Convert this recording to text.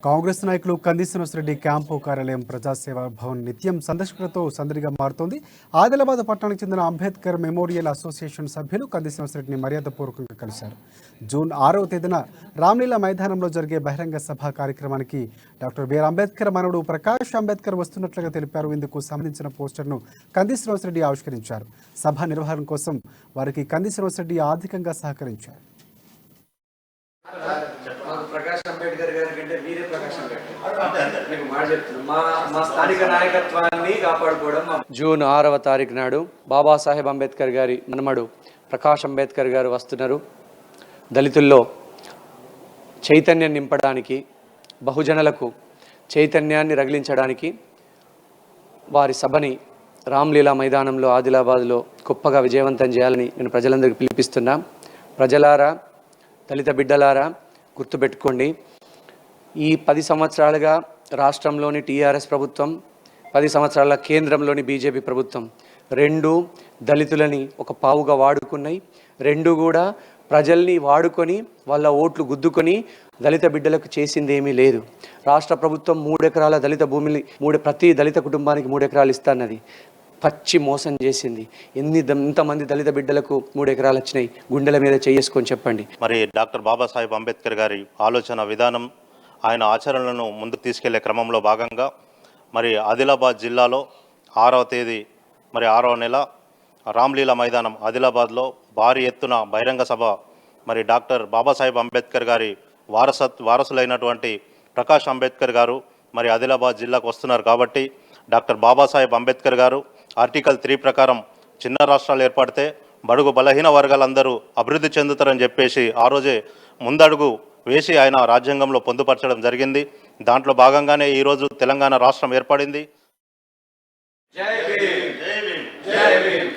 కాంగ్రెస్ నాయకులు కంది శ్రీనివాసరెడ్డి క్యాంపు కార్యాలయం ప్రజాసేవ భవన్ నిత్యం సందర్శకులతో సందడిగా మారుతోంది. ఆదిలాబాద్ పట్టణానికి చెందిన అంబేద్కర్ మెమోరియల్ అసోసియేషన్ సభ్యులు కంది శ్రీనివాసరెడ్డిని మర్యాదపూర్వకంగా కలిశారు. జూన్ 6వ తేదీన రామ్లీలా మైదానంలో జరిగే బహిరంగ సభ కార్యక్రమానికి డాక్టర్ బిఆర్ అంబేద్కర్ మనవడు ప్రకాష్ అంబేద్కర్ వస్తున్నట్లుగా తెలిపారు. ఇందుకు సంబంధించిన పోస్టర్ను కంది శ్రీనివాసరెడ్డి ఆవిష్కరించారు. సభ నిర్వహణ కోసం వారికి కంది శ్రీనివాసరెడ్డి ఆర్థికంగా సహకరించారు. ప్రకాష్ అంబేద్కర్ గారి కంటే వీరే ప్రకాష్ అంబేద్కర్ మీకు మాట చెప్తున్నాను. మా స్థానిక నాయకత్వాన్ని కాపాడుకోవడం. జూన్ 6వ తారీఖు నాడు బాబాసాహెబ్ అంబేద్కర్ గారి మనమడు ప్రకాష్ అంబేద్కర్ గారు వస్తున్నారు. దళితుల్లో చైతన్యం నింపడానికి, బహుజనులకు చైతన్యాన్ని రగిలించడానికి వారి సభని రామ్లీలా మైదానంలో ఆదిలాబాద్లో గొప్పగా విజయవంతం చేయాలని నేను ప్రజలందరికీ పిలిపిస్తున్నా. ప్రజలారా, దళిత బిడ్డలారా, గుర్తుపెట్టుకోండి, ఈ 10 సంవత్సరాలుగా రాష్ట్రంలోని టీఆర్ఎస్ ప్రభుత్వం, 10 సంవత్సరాల కేంద్రంలోని బీజేపీ ప్రభుత్వం రెండు దళితులని ఒక పావుగా వాడుకున్నాయి. రెండు కూడా ప్రజల్ని వాడుకొని వాళ్ళ ఓట్లు గుద్దుకొని దళిత బిడ్డలకు చేసింది ఏమీ లేదు. రాష్ట్ర ప్రభుత్వం 3 ఎకరాల దళిత భూమిని ప్రతి దళిత కుటుంబానికి 3 ఎకరాలు ఇస్తాన్నది పచ్చి మోసం చేసింది. ఎంతమంది దళిత బిడ్డలకు 3 ఎకరాలు వచ్చినాయి? గుండెల మీద చేసుకొని చెప్పండి. మరి డాక్టర్ బాబాసాహెబ్ అంబేద్కర్ గారి ఆలోచన విధానం, ఆయన ఆచరణలను ముందుకు తీసుకెళ్లే క్రమంలో భాగంగా మరి ఆదిలాబాద్ జిల్లాలో 6వ తేదీ మరి 6వ నెల రామ్లీలా మైదానం ఆదిలాబాద్లో భారీ ఎత్తున బహిరంగ సభ మరి డాక్టర్ బాబాసాహెబ్ అంబేద్కర్ గారి వారసులైనటువంటి ప్రకాష్ అంబేద్కర్ గారు మరి ఆదిలాబాద్ జిల్లాకు వస్తున్నారు. కాబట్టి డాక్టర్ బాబాసాహెబ్ అంబేద్కర్ గారు ఆర్టికల్ 3 ప్రకారం చిన్న రాష్ట్రాలు ఏర్పడితే బడుగు బలహీన వర్గాలందరూ అభివృద్ధి చెందుతారని చెప్పేసి ఆ రోజే ముందడుగు వేసి ఆయన రాజ్యాంగంలో పొందుపరచడం జరిగింది. దాంట్లో భాగంగానే ఈరోజు తెలంగాణ రాష్ట్రం ఏర్పడింది. జై భీమ్, జై భీమ్, జై భీమ్.